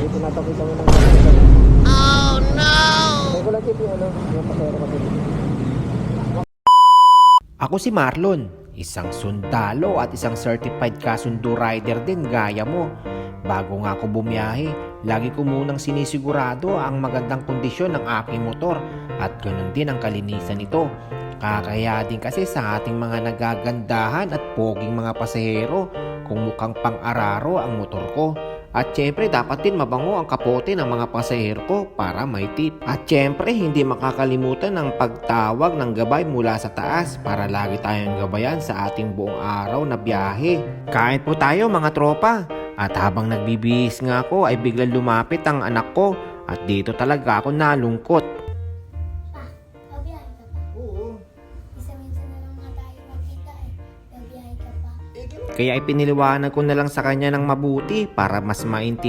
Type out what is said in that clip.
Pinapakita mo ng gano'n. Oh no! Kaya ko lang tip yung pasero kasi. Ako si Marlon, isang sundalo at isang certified kasundo rider din gaya mo. Bago nga ako bumiyahe, lagi ko munang sinisigurado ang magandang kondisyon ng aking motor at ganoon din ang kalinisan nito. Kakaya din kasi sa ating mga nagagandahan at poging mga pasahero kung mukhang pang-araro ang motor ko. At syempre dapat din mabango ang kapote ng mga pasahero ko para may tip. At syempre hindi makakalimutan ang pagtawag ng gabay mula sa taas para lagi tayong gabayan sa ating buong araw na biyahe. Kain po tayo mga tropa. At habang nagbibihis nga ako ay biglang lumapit ang anak ko at dito talaga ako nalungkot. Babiyahe ka pa? Oo. Isa-minsan na lang nga tayo magkita eh. Babiyahe ka pa? Kaya ipiniliwanag ko na lang sa kanya ng mabuti para mas maintindihan